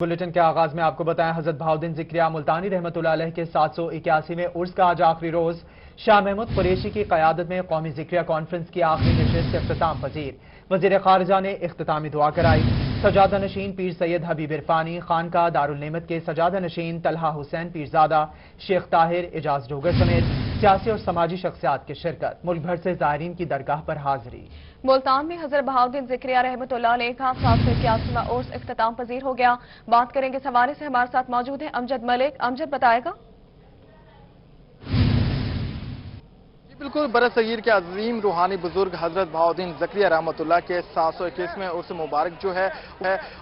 Bulletin के आगाज में आपको बताएं, हजरत बहाउद्दीन ज़िक्रिया मुल्तानी रहमतुल्लाह अलैह के 781वें उर्स का आज आखिरी रोज शाह महमूद कुरैशी की क़यादत में कौमी ज़िक्रिया कॉन्फ्रेंस की आखिरी नशिस्त इख्तिताम पजीर। वज़ीर ख़ारिजा ने इख्तितामी दुआ कराई। सजादा नशीन पीर सैयद हबीब इरफानी, खानका दारुल नेमत के सजादा नशीन तलहा हुसैन पीरजादा, शेख ताहिर, एजाज डोगर समेत सियासी और समाजी शख्सियात की शिरकत। मुल्क भर से ज़ायरीन की दरगाह पर हाजिरी। मुल्तान में हजरत बहाउद्दीन ज़िक्रिया रहमतुल्लाह अलैह का 781वां उर्स इख्तिताम पजीर हो गया। बात करेंगे इस हवाले से, हमारे साथ मौजूद है अमजद मलिक। अमजद बताएगा। बिल्कुल, बरसगीर के अजीम रूहानी बुजुर्ग हजरत बहाउद्दीन ज़िक्रिया रहमतुल्लाह के 721वें उर्स मुबारक जो है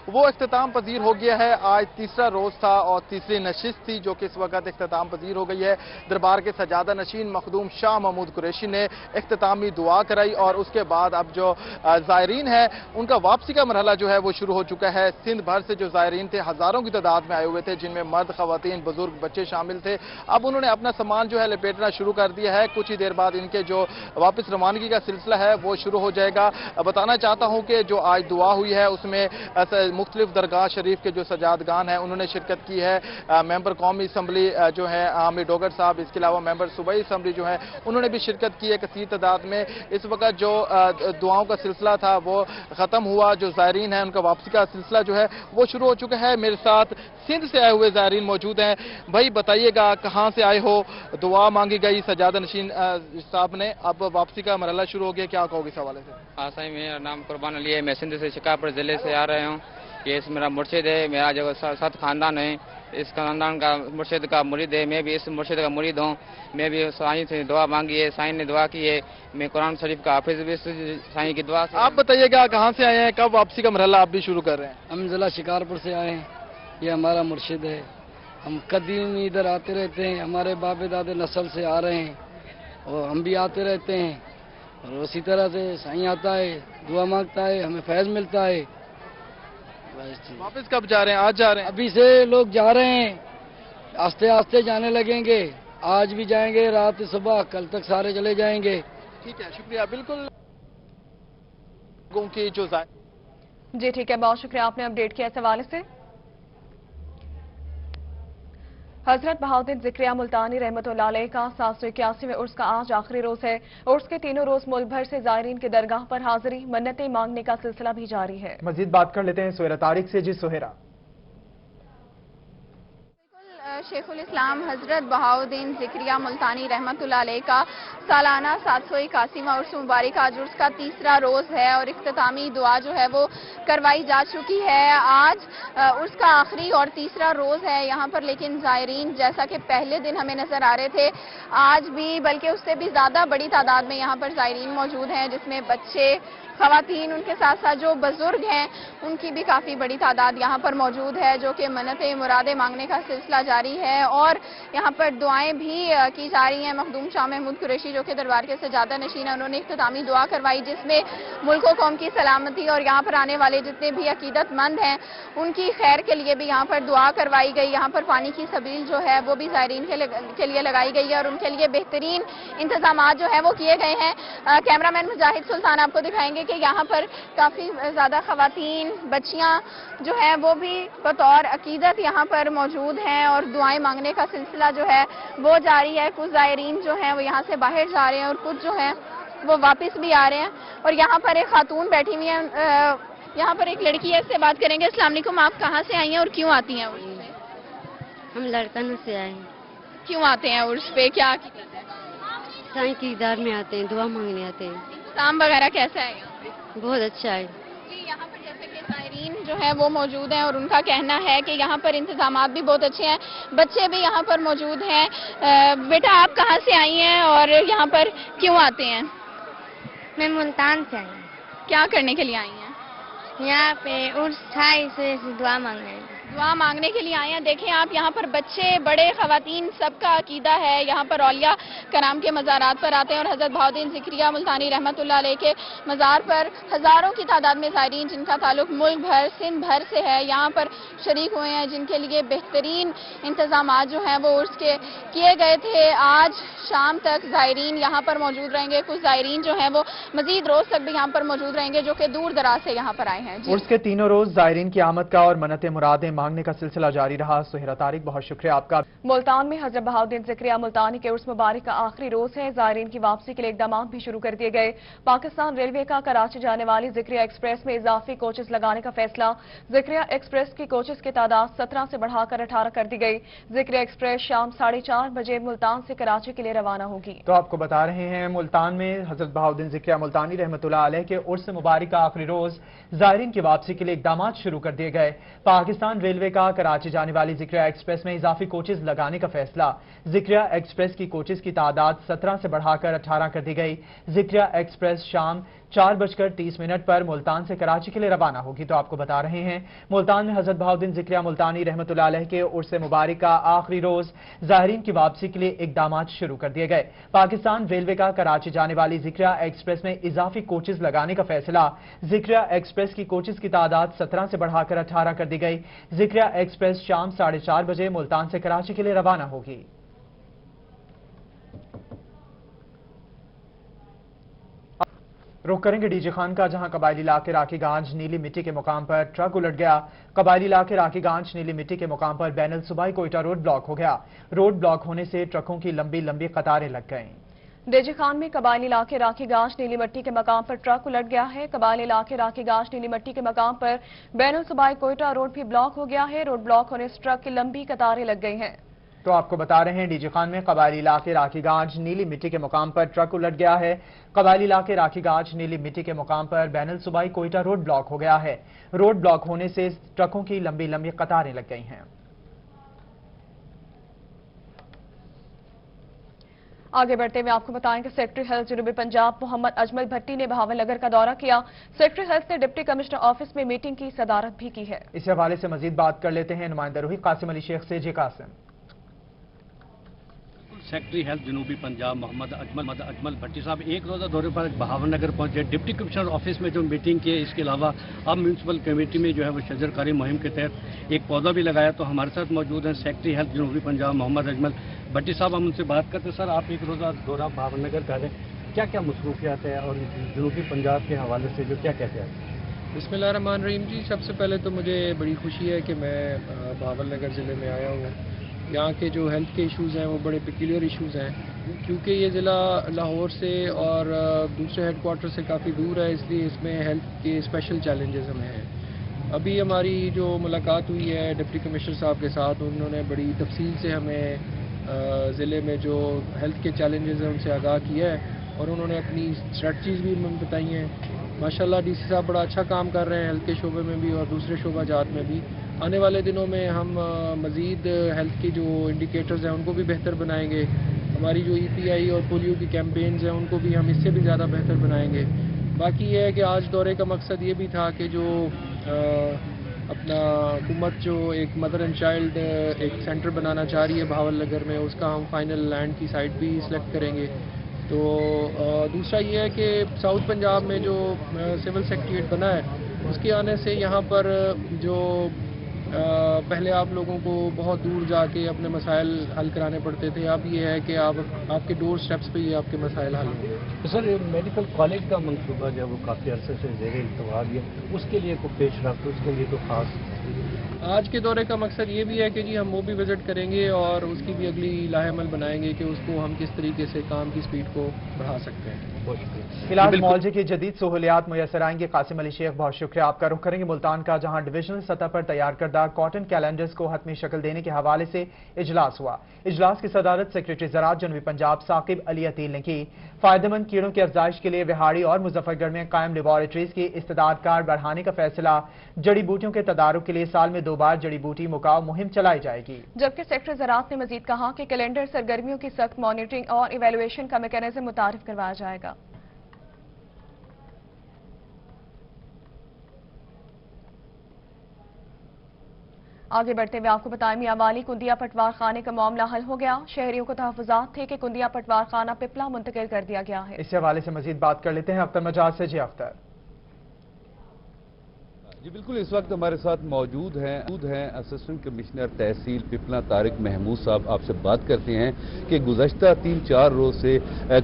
वो इख्तिताम पजीर हो गया है। आज तीसरा रोज था और तीसरी नशिस्त थी जो कि इस वक्त इख्तिताम पजीर हो गई है। दरबार के सजादा नशीन मखदूम शाह महमूद कुरैशी ने इख्तितामी दुआ कराई और उसके बाद अब जो ज़ायरीन है उनका वापसी का मरहला जो है वो शुरू हो चुका है। सिंध भर से जो ज़ायरीन थे हजारों की तादाद में आए हुए थे, जिनमें मर्द, खवातीन, बुजुर्ग, बच्चे शामिल थे। अब उन्होंने अपना सामान जो है लपेटना शुरू कर दिया है। कुछ ही देर बाद इनके जो वापस रवानगी का सिलसिला है वो शुरू हो जाएगा। बताना चाहता हूं कि जो आज दुआ हुई है उसमें मुख्तलिफ दरगाह शरीफ के जो सजादगान हैं उन्होंने शिरकत की है। मेंबर कौमी असम्बली जो है आमिर डोगर साहब, इसके अलावा मेंबर सूबाई असम्बली जो है उन्होंने भी शिरकत की है कसीर तादाद में। इस वक्त जो दुआओं का सिलसिला था वो खत्म हुआ। जो ज़ायरीन है उनका वापसी का सिलसिला जो है वो शुरू हो चुका है। मेरे साथ सिंध से आए हुए ज़ायरीन मौजूद हैं। भाई बताइएगा, कहाँ से आए हो? दुआ मांगी गई सजादा नशीन साहब ने, अब वापसी का मरहला शुरू हो गया, क्या कहोगे इस हवाले से? हाँ साईं, मेरा नाम कुर्बान अली है। मैं सिंध से शिकारपुर जिले से आ रहे हूँ। ये मेरा मुर्शिद है, मेरा जो 7 खानदान है, इस खानदान का मुर्शिद का मुरीद है। मैं भी इस मुर्शिद का मुरीद हूँ। मैं भी साईं से दुआ मांगी है, साईं ने दुआ की है। मैं कुरान शरीफ का हाफिज भी साईं की दुआ से। आप बताइएगा, कहाँ से आए हैं, कब वापसी का मरहला आप भी शुरू कर रहे हैं? हम जिला शिकारपुर से आए हैं। ये हमारा मुर्शिद है। हम कदीम इधर आते रहते हैं, हमारे बाप दादे नस्ल से आ रहे हैं और हम भी आते रहते हैं। और उसी तरह से साईं आता है, दुआ मांगता है, हमें फैज मिलता है। वापस कब जा रहे हैं? आज जा रहे हैं? अभी से लोग जा रहे हैं, आस्ते आस्ते जाने लगेंगे। आज भी जाएंगे, रात सुबह, कल तक सारे चले जाएंगे। ठीक है, शुक्रिया। बिल्कुल की जो जी ठीक है, बहुत शुक्रिया, आपने अपडेट किया इस हवाले से। हजरत बहाउद्दीन ज़िक्रिया मुल्तानी रहमतुल्लाह अलैह का 781वें उर्स का आज आखिरी रोज है। उर्स के तीनों रोज मुल्क भर से ज़ायरीन की दरगाह पर हाजिरी, मन्नतें मांगने का सिलसिला भी जारी है। मजीद बात कर लेते हैं सुहेरा तारिक से। जी सुहेरा। शेखुल इस्लाम हजरत बहाउद्दीन ज़िक्रिया मुल्तानी रहमतुल्लाह अलैह का सालाना 781वां उर्स मुबारक आज उर्स का तीसरा रोज है और इख्तितामी दुआ जो है वो करवाई जा चुकी है। आज उर्स का आखिरी और तीसरा रोज है यहाँ पर, लेकिन ज़ायरीन जैसा कि पहले दिन हमें नजर आ रहे थे, आज भी बल्कि उससे भी ज्यादा बड़ी तादाद में यहाँ पर ज़ायरीन मौजूद हैं, जिसमें बच्चे, खवातीन, उनके साथ साथ जो बुजुर्ग हैं उनकी भी काफी बड़ी तादाद यहाँ पर मौजूद है, जो कि मन्नतें मुरादें मांगने का सिलसिला जारी है और यहाँ पर दुआएं भी की जा रही हैं। मखदूम शाह महमूद कुरैशी जो कि दरबार के सजादा नशीन है, उन्होंने इख्तितामी दुआ करवाई जिसमें मुल्क व कौम की सलामती और यहाँ पर आने वाले जितने भी अकीदतमंद हैं उनकी खैर के लिए भी यहाँ पर दुआ करवाई गई। यहाँ पर पानी की सबील जो है वो भी ज़ायरीन के लिए लगाई गई है और उनके लिए बेहतरीन इंतजाम जो है वो किए गए हैं। कैमरामैन मुजाहिद सुल्तान आपको दिखाएंगे कि यहाँ पर काफी ज्यादा खवातीन, बच्चियां जो है वो भी बतौर अकीदत यहाँ पर मौजूद हैं और दुआएं मांगने का सिलसिला जो है वो जारी है। कुछ ज़ायरीन जो हैं वो यहाँ से बाहर जा रहे हैं और कुछ जो हैं वो वापस भी आ रहे हैं। और यहाँ पर एक खातून बैठी हुई है, यहाँ पर एक लड़की है, इससे बात करेंगे। अस्सलाम वालेकुम, आप कहाँ से आई हैं और क्यों आती हैं उर्स पे? हम लड़कन से आए हैं। क्यों आते हैं उर्स पे, क्या साईं की दरबार में आते हैं, दुआ मांगने आते हैं। इंतजाम वगैरह कैसा है? बहुत अच्छा है जी। यहाँ पर जैसे कि ज़ायरीन जो है वो मौजूद हैं और उनका कहना है कि यहाँ पर इंतजामात भी बहुत अच्छे हैं, बच्चे भी यहाँ पर मौजूद हैं। बेटा, आप कहाँ से आई हैं और यहाँ पर क्यों आते हैं? मैं मुल्तान से आई हूँ। क्या करने के लिए आई हैं? यहाँ पे उर्स था, इसे दुआ मांगने आई। दुआ मांगने के लिए आए हैं। देखें आप, यहाँ पर बच्चे, बड़े, खवातीन, सबका अकीदा है। यहाँ पर औलिया कराम के मज़ारात पर आते हैं और हजरत बहाउद्दीन ज़िक्रिया मुल्तानी रहमतुल्लाह अलैह के मज़ार पर हज़ारों की तादाद में ज़ायरीन जिनका ताल्लुक मुल्क भर, सिंध भर से है, यहाँ पर शरीक हुए हैं, जिनके लिए बेहतरीन इंतजाम जो हैं वो उर्स के किए गए थे। आज शाम तक ज़ायरीन यहाँ पर मौजूद रहेंगे। कुछ ज़ायरीन जो हैं वो मज़ीद रोज़ तक भी यहाँ पर मौजूद रहेंगे, जो कि दूर दराज से यहाँ पर आए हैं। हैं। उर्स के तीनों रोज जायरीन की आमद का और मन्नतें मुरादें मांगने का सिलसिला जारी रहा। सुहेरा तारिक, बहुत शुक्रिया आपका। मुल्तान में हजरत बहाउद्दीन ज़िक्रिया मुल्तानी के उर्स मुबारक का आखिरी रोज है। जायरीन की वापसी के लिए इकदाम भी शुरू कर दिए गए। पाकिस्तान रेलवे का कराची जाने वाली ज़िक्रिया एक्सप्रेस में इजाफी कोचेस लगाने का फैसला। ज़िक्रिया एक्सप्रेस की कोचेस की तादाद 17 से बढ़ाकर 18 कर दी गई। ज़िक्रिया एक्सप्रेस शाम 4:30 बजे मुल्तान से कराची के लिए रवाना होगी। तो आपको बता रहे हैं, मुल्तान में हजरत बहाउद्दीन ज़िक्रिया मुल्तानी रहमतुल्लाह अलैह के उर्स मुबारक का आखिरी रोज जायरीन की वापसी के लिए इकदाम शुरू कर दिए गए। पाकिस्तान रेलवे का कराची जाने वाली ज़िक्रिया एक्सप्रेस में इजाफी कोचेस लगाने का फैसला। ज़िक्रिया एक्सप्रेस की कोचेस की तादाद 17 से बढ़ाकर 18 कर दी गई। ज़िक्रिया एक्सप्रेस शाम 4:30 पर मुल्तान से कराची के लिए रवाना होगी। तो आपको बता रहे हैं, मुल्तान में हजरत बहाउद्दीन ज़िक्रिया मुल्तानी रहमतुल्लाह अलैह के उर्स मुबारक का आखिरी रोज ज़ायरीन की वापसी के लिए इकदाम शुरू कर दिए गए। पाकिस्तान रेलवे का कराची जाने वाली ज़िक्रिया एक्सप्रेस में इजाफी कोचेस लगाने का फैसला। ज़िक्रिया एक्सप्रेस की कोचेस की तादाद 17 से बढ़ाकर 18 कर दी गई। ज़िक्रिया एक्सप्रेस शाम 4:30 बजे मुल्तान से कराची के लिए रवाना होगी। रुख करेंगे डीजे खान का, जहां कबायली इलाके राखीगंज नीली मिट्टी के मुकाम पर ट्रक उलट गया। कबायली इलाके राखीगंज नीली मिट्टी के मुकाम पर बैनुल सूबाई कोयटा रोड ब्लॉक हो गया। रोड ब्लॉक होने से ट्रकों की लंबी लंबी कतारें लग गईं। डीजे खान में कबायली इलाके राखीगंज नीली मिट्टी के मकाम पर ट्रक उलट गया है। कबायली इलाके राखीगंज नीली मिट्टी के मकाम पर बैनुल सूबाई कोयटा रोड भी ब्लॉक हो गया है। रोड ब्लॉक होने से ट्रक की लंबी कतारें लग गई हैं। तो आपको बता रहे हैं, डीजे खान में कबायली इलाके राखीगंज नीली मिट्टी के मुकाम पर ट्रक उलट गया है। कबायली इलाके राखीगंज नीली मिट्टी के मुकाम पर बैनुल सूबाई कोयटा रोड ब्लॉक हो गया है। रोड ब्लॉक होने से ट्रकों की लंबी लंबी कतारें लग गई हैं। आगे बढ़ते हुए आपको बताएं कि सेक्रेटरी हेल्थ जनूबी पंजाब मोहम्मद अजमल भट्टी ने बहावल नगर का दौरा किया। सेक्रेटरी हेल्थ ने डिप्टी कमिश्नर ऑफिस में मीटिंग की सदारत भी की है। इस हवाले से मजीद बात कर लेते हैं नुमाइंदा रूही कासिम अली शेख से। जी कासिम। सेक्रेटरी हेल्थ जनूबी पंजाब मोहम्मद अजमल भट्टी साहब एक रोज़ा दौरे पर बहावल नगर पहुंचे। डिप्टी कमिश्नर ऑफिस में जो मीटिंग की है, इसके अलावा अब म्यूनसिपल कमेटी में जो है वो शजरकारी मुहिम के तहत एक पौधा भी लगाया। तो हमारे साथ मौजूद हैं सेक्रेटरी हेल्थ जनूबी पंजाब मोहम्मद अजमल भट्टी साहब। हम उनसे बात करते हैं। सर, आप एक रोज़ा दौरा बहावल नगर कर रहे हैं, क्या क्या मसरूफियात है और जनूबी पंजाब के हवाले से जो क्या कहते हैं? बिस्मिल्लाहिर्रहमानिर्रहीम जी, सबसे पहले तो मुझे बड़ी खुशी है कि मैं बहावल नगर ज़िले में आया हूँ। यहाँ के जो हेल्थ के इश्यूज़ हैं वो बड़े पिक्यूलियर इश्यूज़ हैं, क्योंकि ये ज़िला लाहौर से और दूसरे हेडक्वार्टर से काफ़ी दूर है, इसलिए इसमें हेल्थ के स्पेशल चैलेंजेस हमें हैं। अभी हमारी जो मुलाकात हुई है डिप्टी कमिश्नर साहब के साथ, उन्होंने बड़ी तफसील से हमें ज़िले में जो हेल्थ के चैलेंजेस हैं उनसे आगाह किया है और उन्होंने अपनी स्ट्रेटजीज़ भी हमें बताई हैं। माशाल्लाह डीसी साहब बड़ा अच्छा काम कर रहे हैं हेल्थ के शोबे में भी और दूसरे शोबाजात में भी। आने वाले दिनों में हम मज़ीद हेल्थ की जो इंडिकेटर्स हैं उनको भी बेहतर बनाएंगे। हमारी जो EPI और पोलियो की कैंपेन्स हैं उनको भी हम इससे भी ज़्यादा बेहतर बनाएंगे। बाकी ये है कि आज दौरे का मकसद ये भी था कि जो अपना हुकूमत जो एक मदर एंड चाइल्ड एक सेंटर बनाना चाह रही है बहावल नगर में, उसका हम फाइनल लैंड की साइट भी सिलेक्ट करेंगे। तो दूसरा ये है कि साउथ पंजाब में जो सिविल सेक्रेटेरिएट बना है, उसके आने से यहाँ पर जो पहले आप लोगों को बहुत दूर जाके अपने मसाइल हल कराने पड़ते थे, अब ये है कि आपके डोर स्टेप्स पे ही आपके मसाइल हल होंगे। तो सर, मेडिकल कॉलेज का मंसूबा जो है वो काफ़ी अरसे से ज़ेरे इल्तवा है, उसके लिए कोई पेश रफ्त, उसके लिए तो खास आज के दौरे का मकसद ये भी है कि जी हम वो भी विज़िट करेंगे और उसकी भी अगली लाहेमल बनाएंगे कि उसको हम किस तरीके से काम की स्पीड को बढ़ा सकते हैं। फिलहाल मुआवजे की जदीद सहूलियात मुयसर आएंगे। कासिम अली शेख, बहुत शुक्रिया आपका। रुख करेंगे मुल्तान का, जहां डिविजनल सतह पर तैयार करदा कॉटन कैलेंडर्स को हतमी शक्ल देने के हवाले से इजलास हुआ। इजलास की सदारत सेक्रेटरी ज़राअत जनूबी पंजाब साकिब अली अतील ने की। फायदेमंद कीड़ों की अफजाइश के लिए विहाड़ी और मुजफ्फरगढ़ में कायम लेबॉरेटरीज की इस्तेदाद कार बढ़ाने का फैसला। जड़ी बूटियों के तदारुक के लिए साल में 2 बार जड़ी बूटी मुकाव मुहिम चलाई जाएगी। जबकि सेक्रेटरी ज़राअत ने मजीद कहा कि कैलेंडर सरगर्मियों की सख्त मॉनिटरिंग और इवेल्युएशन का मैकेनिज्म मुतारिफ करवाया जाएगा। आगे बढ़ते हुए आपको बताएं, मियांवाली कुंदिया पटवार खाने का मामला हल हो गया। शहरियों को तहफ़्फ़ुज़ात थे कि कुंदिया पटवार खाना पिपला मुंतकिल कर दिया गया है। इस हवाले से मजीद बात कर लेते हैं अख्तर मजाज से। जी अख्तर। जी बिल्कुल, इस वक्त हमारे साथ मौजूद हैं असिस्टेंट कमिश्नर तहसील पिपला तारिक महमूद साहब। आपसे बात करते हैं कि गुज़श्ता 3-4 रोज से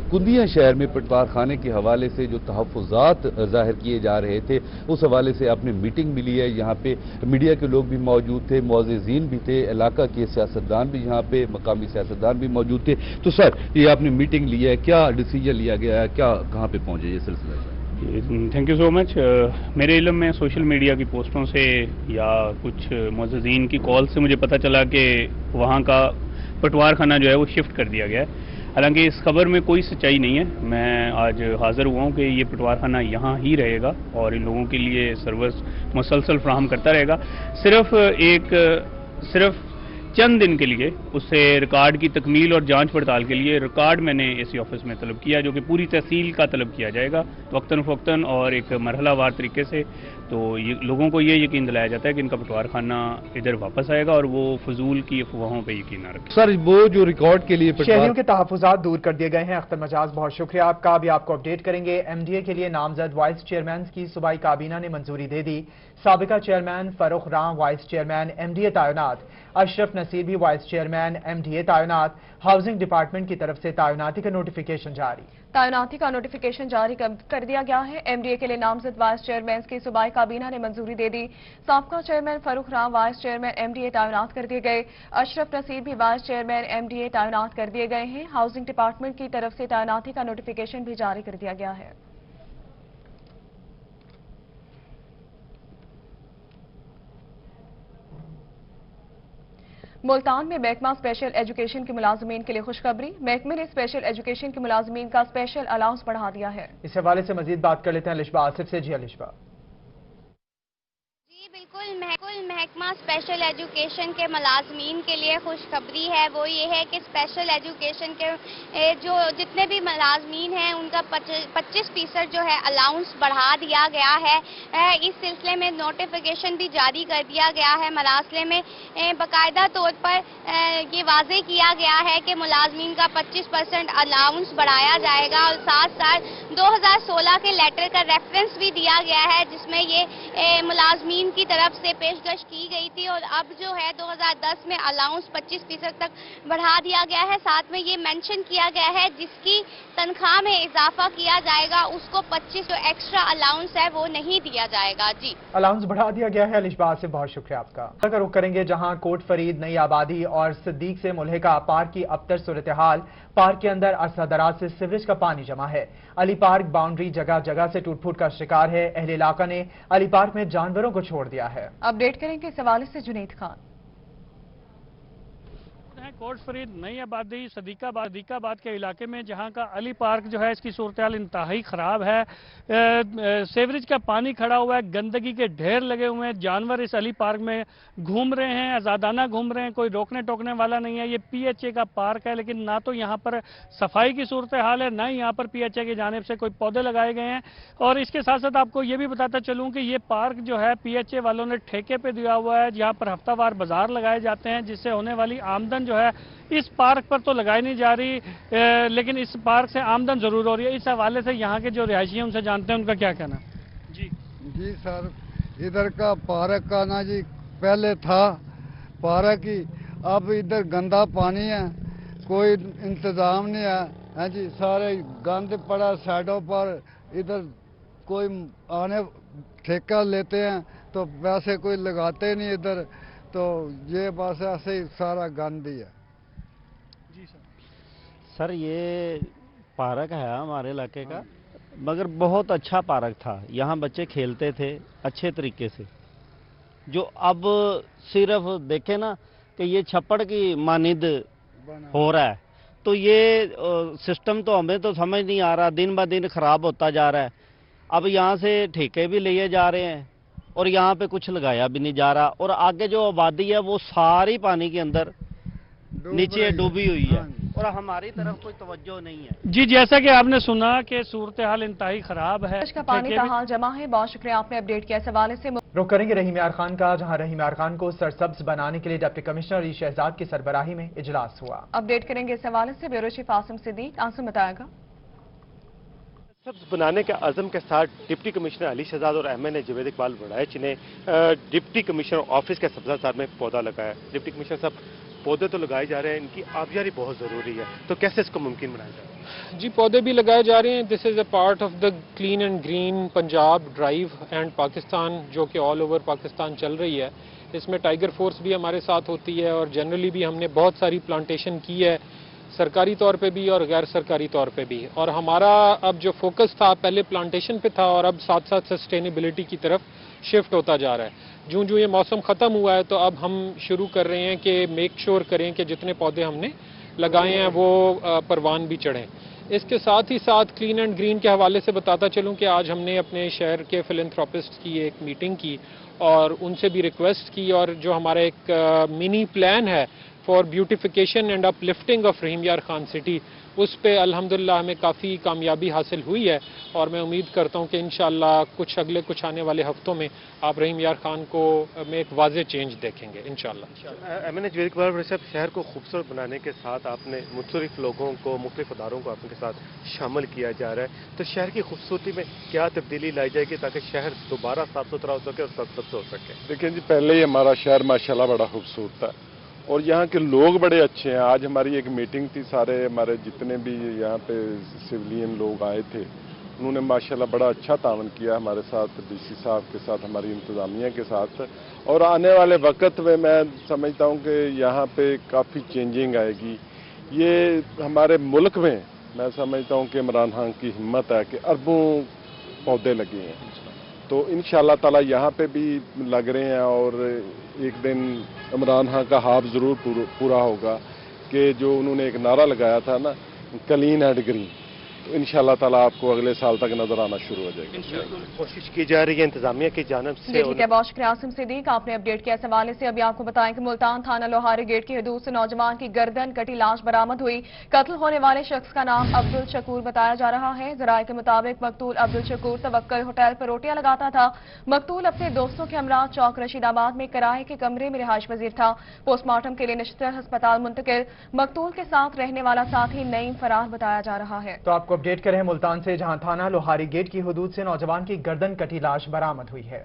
कुंदिया शहर में पटवार खाने के हवाले से जो तहफ़्फ़ुज़ात ज़ाहिर किए जा रहे थे, उस हवाले से आपने मीटिंग मिली है। यहाँ पे मीडिया के लोग भी मौजूद थे, मुअज़्ज़िज़ीन भी थे, इलाका के सियासतदान भी यहाँ पे मकामी सियासतदान भी मौजूद थे। तो सर, ये आपने मीटिंग ली है, क्या डिसीजन लिया गया है, क्या कहाँ पे पहुँचे ये सिलसिला है? Thank you so much. मेरे इल्म में सोशल मीडिया की पोस्टों से या कुछ मुअज़्ज़िज़ीन की कॉल से मुझे पता चला कि वहाँ का पटवार खाना जो है वो शिफ्ट कर दिया गया है। हालांकि इस खबर में कोई सच्चाई नहीं है। मैं आज हाज़िर हुआ हूँ कि ये पटवार खाना यहाँ ही रहेगा और इन लोगों के लिए सर्विस मुसलसल फ्राहम करता रहेगा। सिर्फ चंद दिन के लिए उससे रिकॉर्ड की तकमील और जांच पड़ताल के लिए रिकॉर्ड मैंने एसी ऑफिस में तलब किया, जो कि पूरी तहसील का तलब किया जाएगा वक्तन फ़वक्तन और एक मरहलावार तरीके से। तो ये लोगों को ये यकीन दिलाया जाता है कि इनका पटवार खाना इधर वापस आएगा और वो फजूल की अफवाहों पे यकीन ना रखें। सर, वो जो रिकॉर्ड के लिए शहरियों के तहफ़्फ़ुज़ात दूर कर दिए गए हैं। अख्तर मजाज, बहुत शुक्रिया आपका। अभी आपको अपडेट करेंगे। एमडीए के लिए नामजद वाइस चेयरमैन की सूबाई काबीना ने मंजूरी दे दी। साबिका chairman Farrukh Ram vice chairman MDA तैनात, अशरफ नसीर भी वाइस चेयरमैन एमडीए तैनात। हाउसिंग डिपार्टमेंट की तरफ से तैनाती का नोटिफिकेशन जारी। तैनाती का नोटिफिकेशन जारी कर दिया गया है। एमडीए के लिए नामजद वाइस चेयरमैन की सूबाई काबीना ने मंजूरी दे दी। साबिका chairman Farrukh Ram vice chairman MDA तैनात कर दिए गए। अशरफ नसीर भी वाइस चेयरमैन एमडीए तैनात कर दिए गए हैं। हाउसिंग डिपार्टमेंट की तरफ से तैनाती का नोटिफिकेशन भी जारी कर दिया गया है। मुल्तान में महकमा स्पेशल एजुकेशन के मुलाजमीन के लिए खुशखबरी। महकमे ने स्पेशल एजुकेशन के मुलाजमीन का स्पेशल अलाउंस बढ़ा दिया है। इस हवाले से मजीद बात कर लेते हैं लिशबा आसिफ से। जी लिशबा। बिल्कुल महकमा स्पेशल एजुकेशन के मुलाजमीन के लिए खुशखबरी है। वो ये है कि स्पेशल एजुकेशन के जो जितने भी मुलाजमीन हैं उनका 25% जो है अलाउंस बढ़ा दिया गया है। इस सिलसिले में नोटिफिकेशन भी जारी कर दिया गया है। मरासले में बाकायदा तौर पर ये वाजे किया गया है कि मुलाजमीन का 25% अलाउंस बढ़ाया जाएगा और साथ साथ 2016 के लेटर का रेफरेंस भी दिया गया है, जिसमें ये मुलाजमीन की तरफ से पेशकश की गई थी और अब जो है 2010 में अलाउंस 25% तक बढ़ा दिया गया है। साथ में ये मेंशन किया गया है जिसकी तनख्वाह में इजाफा किया जाएगा उसको 25 जो एक्स्ट्रा अलाउंस है वो नहीं दिया जाएगा। जी, अलाउंस बढ़ा दिया गया है। लिशबा से बहुत शुक्रिया आपका। अगर रुख करेंगे जहां कोट फरीद, नई आबादी और सिद्दीक से मुल्हिका पार्क की अबतर सूरत हाल। पार्क के अंदर अरसा दराज से सीवरेज का पानी जमा है। अली पार्क बाउंड्री जगह जगह से टूट फूट का शिकार है। अहले इलाका ने अली पार्क में जानवरों को छोड़ दिया है। अपडेट करेंगे इस हवाले से जुनैद खान। कोट फरीद, नई आबादी, सदीकाबाद के इलाके में जहां का अली पार्क जो है इसकी सूरत हाल इंतहाई ख़राब है। सेवरेज का पानी खड़ा हुआ है, गंदगी के ढेर लगे हुए हैं। जानवर इस अली पार्क में घूम रहे हैं, आज़ादाना घूम रहे हैं, कोई रोकने टोकने वाला नहीं है। ये पीएचए का पार्क है, लेकिन ना तो यहाँ पर सफाई की सूरत हाल है, ना ही यहाँ पर पीएचए की जानिब से कोई पौधे लगाए गए हैं। और इसके साथ साथ आपको ये भी बताता चलूँ कि ये पार्क जो है पीएचए वालों ने ठेके पे दिया हुआ है, जहाँ पर हफ्तावार बाजार लगाए जाते हैं, जिससे होने वाली आमदन जो है इस पार्क पर तो लगाई नहीं जा रही, लेकिन इस पार्क से आमदन जरूर हो रही है। इस हवाले से यहाँ के जो रिहायशी हैं उनसे जानते हैं उनका क्या कहना। जी सर, इधर का पार्क का ना जी पहले था पार्क ही, अब इधर गंदा पानी है, कोई इंतजाम नहीं है जी। सारे गंद पड़ा साइडों पर, इधर कोई आने ठेका लेते हैं तो पैसे कोई लगाते नहीं इधर, तो ये बस ऐसे ही सारा गंद ही है। जी सर, ये पार्क है हमारे इलाके का, मगर बहुत अच्छा पार्क था। यहाँ बच्चे खेलते थे अच्छे तरीके से। जो अब सिर्फ देखे ना कि ये छप्पड़ की मानिद हो रहा है, तो ये सिस्टम तो हमें तो समझ नहीं आ रहा, दिन ब दिन खराब होता जा रहा है। अब यहाँ से ठेके भी लिए जा रहे हैं और यहाँ पे कुछ लगाया भी नहीं जा रहा, और आगे जो आबादी है वो सारी पानी के अंदर नीचे डूबी हुई है और हमारी तरफ कोई तवज्जो नहीं है। जी, जैसा कि आपने सुना कि सूरत हाल इंतहाई खराब है, का पानी का हाल जमा है। बहुत शुक्रिया आपने अपडेट किया। इस हवाले से रुख करेंगे रहीम यार खान का, जहां रहीम यार खान को सरसब्ज बनाने के लिए डिप्टी कमिश्नर ई शहजाद की सरबराही में इजलास हुआ। अपडेट करेंगे इस हवाले से ब्यूरो चीफ आसिम सिद्दीक। आसिम बताएगा। सब्ज बनाने के अज़म के साथ डिप्टी कमिश्नर अली शहजाद और एमएनए जावेद इकबाल बड़ाइच ने डिप्टी कमिश्नर ऑफिस के सब्जाजार में पौधा लगाया। डिप्टी कमिश्नर साहब, पौधे तो लगाए जा रहे हैं, इनकी आबियारी बहुत ज़रूरी है, तो कैसे इसको मुमकिन बनाया जाए? जी, पौधे भी लगाए जा रहे हैं। This is a part of the clean and green Punjab drive and Pakistan, जो कि ऑल ओवर पाकिस्तान चल रही है। इसमें टाइगर फोर्स भी हमारे साथ होती है और जनरली भी हमने बहुत सारी प्लांटेशन की है, सरकारी तौर पे भी और गैर सरकारी तौर पे भी। और हमारा अब जो फोकस था पहले प्लांटेशन पे था और अब साथ साथ सस्टेनेबिलिटी की तरफ शिफ्ट होता जा रहा है। जूं जूं ये मौसम ख़त्म हुआ है तो अब हम शुरू कर रहे हैं कि मेक श्योर करें कि जितने पौधे हमने लगाए हैं वो परवान भी चढ़ें। इसके साथ ही साथ क्लीन एंड ग्रीन के हवाले से बताता चलूं कि आज हमने अपने शहर के फिलैंथ्रोपिस्ट की एक मीटिंग की और उनसे भी रिक्वेस्ट की, और जो हमारा एक मिनी प्लान है for beautification and uplifting of Rahim Yar Khan city, उस पे अल्हम्दुलिल्लाह हमें काफ़ी कामयाबी हासिल हुई है और मैं उम्मीद करता हूं कि इंशाअल्लाह कुछ आने वाले हफ्तों में आप रहीम यार खान को में एक वाज़े चेंज देखेंगे इंशाअल्लाह। एमएनए जावेद इकबाल साहब, शहर को खूबसूरत बनाने के साथ आपने मुख्तलिफ लोगों को, मुख्तलिफ अदारों को आपके साथ शामिल किया जा रहा है, तो शहर की खूबसूरती में क्या तब्दीली लाई जाएगी ताकि शहर दोबारा साफ सुथरा हो सके और सख्त हो सके? देखिए जी, पहले ही हमारा शहर माशाल्लाह बड़ा खूबसूरत है और यहाँ के लोग बड़े अच्छे हैं। आज हमारी एक मीटिंग थी, सारे हमारे जितने भी यहाँ पे सिविलियन लोग आए थे, उन्होंने माशाल्लाह बड़ा अच्छा तावन किया हमारे साथ, डीसी साहब के साथ, हमारी इंतज़ामिया के साथ। और आने वाले वक्त में मैं समझता हूँ कि यहाँ पे काफ़ी चेंजिंग आएगी। ये हमारे मुल्क में मैं समझता हूँ कि इमरान खान की हिम्मत है कि अरबों पौधे लगे हैं, तो इंशाअल्लाह ताला यहाँ पे भी लग रहे हैं और एक दिन इमरान खान का ख्वाब ज़रूर पूरा होगा कि जो उन्होंने एक नारा लगाया था ना, क्लीन एंड ग्रीन, तो इंशाअल्लाह ताला आपको अगले साल तक नजर आना शुरू हो जाएगी। कोशिश की जा रही है इंतजामिया की जानिब से। ठीक है, बहुत शुक्रिया आसिम सिद्दीक, आपने अपडेट किया। इस हवाले से अभी आपको बताएं कि मुल्तान थाना लोहारी गेट की हदूद से नौजवान की गर्दन कटी लाश बरामद हुई। कत्ल होने वाले शख्स का नाम अब्दुल शकूर बताया जा रहा है। जराये के मुताबिक मकतूल अब्दुल शकूर तवक्कल होटल पर रोटियां लगाता था। मकतूल अपने दोस्तों के हमरा चौक रशीदाबाद में किराए के कमरे में रिहाइश पजीर था। पोस्टमार्टम के लिए निश्चित अस्पताल मुंतकिल। मकतूल के साथ रहने वाला साथी नईम फरार बताया जा रहा है। तो आपको अपडेट करें मुल्तान से, जहां थाना लोहारी गेट की हदूद से नौजवान की गर्दन कटी लाश बरामद हुई है।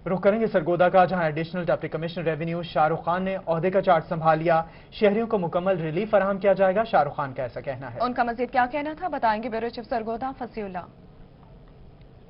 रुख करेंगे सरगोदा का, जहां additional deputy commissioner revenue Shahrukh Khan ने ओहदे का चार्ज संभाल लिया। शहरियों को मुकम्मल रिलीफ फराहम किया जाएगा, शाहरुख खान का ऐसा कहना है। उनका मजीद क्या कहना था बताएंगे ब्यूरो चीफ सरगोदा फसीउल्लाह।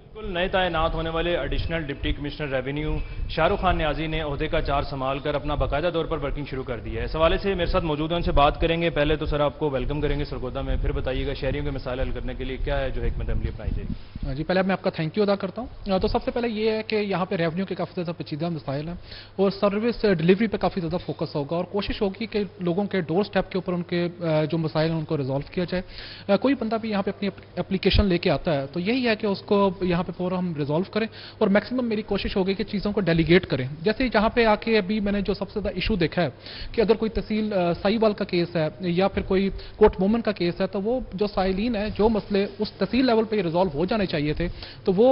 बिल्कुल नए तैनात होने वाले additional deputy commissioner revenue Shahrukh Khan Niazi ने ओहदे का चार्ज संभाल कर अपना बाकायदा तौर पर वर्किंग शुरू कर दी है। इस हवाले से मेरे साथ मौजूद हैं, उनसे बात करेंगे। पहले तो सर आपको वेलकम करेंगे सरगोदा में, फिर बताइएगा शहरियों के मसाइल हल करने के लिए क्या है जो हिकमत अमली अपनाई जाएगी। जी, पहले मैं आपका थैंक यू अदा करता हूँ। तो सबसे पहले ये है कि यहाँ पे रेवेन्यू के काफ़ी ज़्यादा पेचीदा मसाइल हैं और सर्विस डिलीवरी पे काफ़ी ज़्यादा फोकस होगा और कोशिश होगी कि लोगों के डोर स्टेप के ऊपर उनके जो मसाइल हैं उनको रिजॉल्व किया जाए। कोई बंदा भी यहाँ पे अपनी एप्लीकेशन लेके आता है तो यही है कि उसको यहाँ पे पूरा हम रिजॉल्व करें और मैक्सिमम मेरी कोशिश होगी कि चीज़ों को डेलीगेट करें। जैसे यहाँ पे आके अभी मैंने जो सबसे ज़्यादा इशू देखा है कि अगर कोई तहसील साहिवाल का केस है या फिर कोई कोर्ट मोमन का केस है तो वो जो साइलिन है, जो मसले उस तहसील लेवल पे रिजॉल्व हो जाने चाहिए थे, तो वो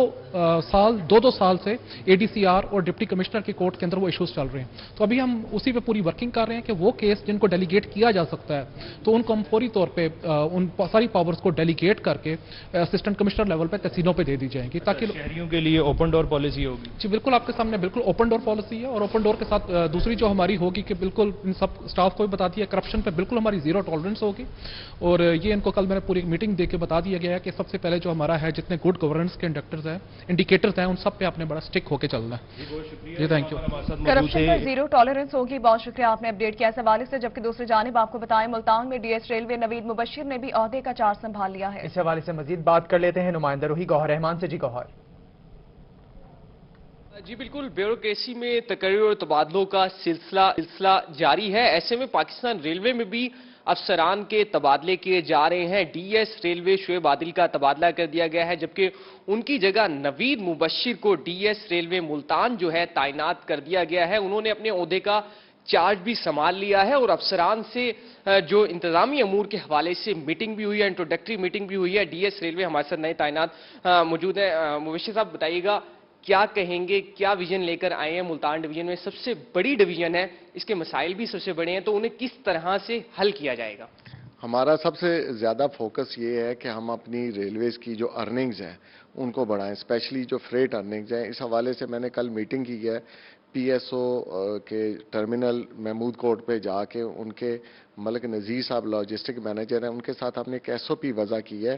साल 2-2 साल से एडीसीआर और डिप्टी कमिश्नर की कोर्ट के अंदर वो इश्यूज चल रहे हैं। तो अभी हम उसी पे पूरी वर्किंग कर रहे हैं कि वो केस जिनको डेलीगेट किया जा सकता है तो उनको हम फौरी तौर पे उन सारी पावर्स को डेलीगेट करके असिस्टेंट कमिश्नर लेवल पे तहसीलों पे दे दी जाएंगी ताकि शहरियों के लिए ओपन डोर पॉलिसी होगी। जी बिल्कुल, आपके सामने बिल्कुल ओपन डोर पॉलिसी है और ओपन डोर के साथ दूसरी जो हमारी होगी कि बिल्कुल इन सब स्टाफ को भी बता दिया, करप्शन पे बिल्कुल हमारी जीरो टॉलरेंस होगी और ये इनको कल मैंने पूरी मीटिंग दे के बता दिया गया है कि सबसे पहले जो हमारा है जितने गुड गवर्नेंस के इंडिकेटर्स हैं उन सब पे आपने बड़ा स्टिक होकर चलना है। जी थैंक यू। करप्शन पर जीरो टॉलरेंस होगी, बहुत शुक्रिया आपने अपडेट किया इस हवाले से। जबकि दूसरी जानिब आपको बताएं मुल्तान में डीएस रेलवे नवीद मुबशिर ने भी ओहदे का चार्ज संभाल लिया है। इस हवाले से मजीद बात कर लेते हैं नुमाइंदा रूही गौहर रहमान से। जी गौहर। जी बिल्कुल, ब्यूरोक्रेसी में तकरीर और तबादलों का सिलसिला जारी है। ऐसे में पाकिस्तान रेलवे में भी अफसरान के तबादले किए जा रहे हैं। डीएस रेलवे शुएब आदिल का तबादला कर दिया गया है जबकि उनकी जगह नवीद मुबशिर को डीएस रेलवे मुल्तान जो है तैनात कर दिया गया है। उन्होंने अपने ओहदे का चार्ज भी संभाल लिया है और अफसरान से जो इंतजामी अमूर के हवाले से मीटिंग भी हुई है, इंट्रोडक्टरी मीटिंग भी हुई है। डीएस रेलवे हमारे साथ नए तैनात मौजूद है। मुबशिर साहब बताइएगा क्या कहेंगे, क्या विजन लेकर आए हैं? मुल्तान डिवीजन में सबसे बड़ी डिवीजन है, इसके मसाइल भी सबसे बड़े हैं, तो उन्हें किस तरह से हल किया जाएगा? ہمارا سب سے زیادہ فوکس یہ ہے کہ ہم اپنی ریلویز کی جو ارننگز ہیں ان کو بڑھائیں، اسپیشلی جو فریٹ ارننگز ہیں. اس حوالے سے میں نے کل میٹنگ کی ہے پی ایس او کے ٹرمینل محمود کوٹ پہ جا کے ان کے ملک نذیر صاحب لاجسٹک مینیجر ہیں، ان کے ساتھ ہم نے ایک ایس او پی وضع کی ہے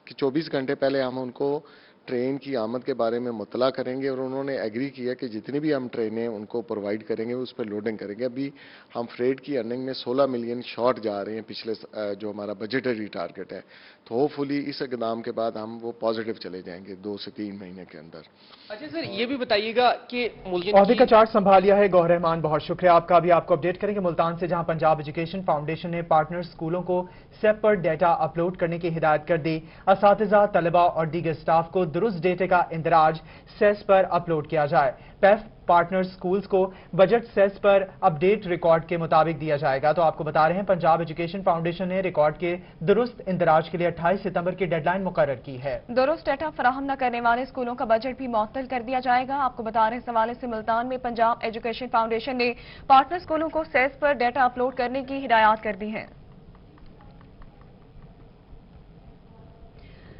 کہ 24 گھنٹے پہلے ہم ان کو ٹرین کی آمد کے بارے میں مطلع کریں گے، اور انہوں نے ایگری کیا کہ جتنی بھی ہم ٹرینیں ان کو پرووائڈ کریں گے اس پہ لوڈنگ کریں گے. ابھی ہم فریٹ کی ارننگ میں 16 ملین شارٹ جا رہے ہیں پچھلے جو ہمارا بجٹری ٹارگٹ ہے، تو ہوپ فلی اس اقدام کے بعد ہم وہ پازیٹیو چلے جائیں گے 2 سے 3 مہینے کے اندر. اچھا سر، یہ بھی بتائیے گا کہ عہدے کا چارج سنبھال لیا ہے گوہر رحمان، بہت شکریہ آپ کا. بھی آپ کو اپڈیٹ کریں گے ملتان سے، جہاں پنجاب ایجوکیشن فاؤنڈیشن نے پارٹنر اسکولوں کو سیپ پر ڈیٹا اپلوڈ کرنے کی ہدایت کر دی. اساتذہ، طلبہ اور دیگر اسٹاف کو درست ڈیٹے کا اندراج سیس پر اپلوڈ کیا جائے. پیف پارٹنر اسکولز کو بجٹ سیس پر اپڈیٹ ریکارڈ کے مطابق دیا جائے گا. تو آپ کو بتا رہے ہیں پنجاب ایجوکیشن فاؤنڈیشن نے ریکارڈ کے درست اندراج کے لیے 28 ستمبر کی ڈیڈ لائن مقرر کی ہے. درست ڈیٹا فراہم نہ کرنے والے اسکولوں کا بجٹ بھی معطل کر دیا جائے گا. آپ کو بتا رہے ہیں اس حوالے سے ملتان میں پنجاب ایجوکیشن فاؤنڈیشن نے پارٹنر اسکولوں کو سیس پر ڈیٹا اپلوڈ کرنے کی ہدایات کر دی ہیں.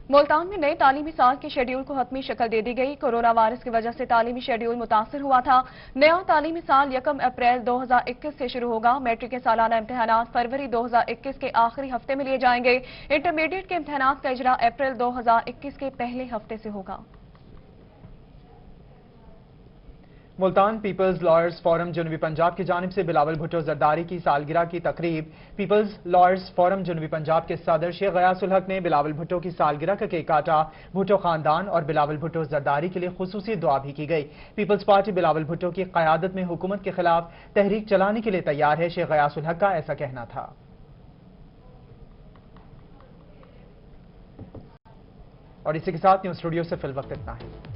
ملتان میں نئے تعلیمی سال کے شیڈیول کو حتمی شکل دے دی گئی. کورونا وائرس کی وجہ سے تعلیمی شیڈیول متاثر ہوا تھا. نیا تعلیمی سال 1 اپریل 2021 سے شروع ہوگا. میٹرک کے سالانہ امتحانات فروری 2021 کے آخری ہفتے میں لیے جائیں گے. انٹرمیڈیٹ کے امتحانات کا اجرا اپریل 2021 کے پہلے ہفتے سے ہوگا. ملتان پیپلز لائرز فورم جنوبی پنجاب کی جانب سے بلاول بھٹو زرداری کی سالگرہ کی تقریب. پیپلز لائرز فورم جنوبی پنجاب کے صدر شیخ غیاث الحق نے بلاول بھٹو کی سالگرہ کا کیک کاٹا. بھٹو خاندان اور بلاول بھٹو زرداری کے لیے خصوصی دعا بھی کی گئی. پیپلز پارٹی بلاول بھٹو کی قیادت میں حکومت کے خلاف تحریک چلانے کے لیے تیار ہے. شیخ غیاث الحق کا ایسا کہنا تھا. اور اسی کے ساتھ نیوز اسٹوڈیو سے فی الوقت اتنا ہے.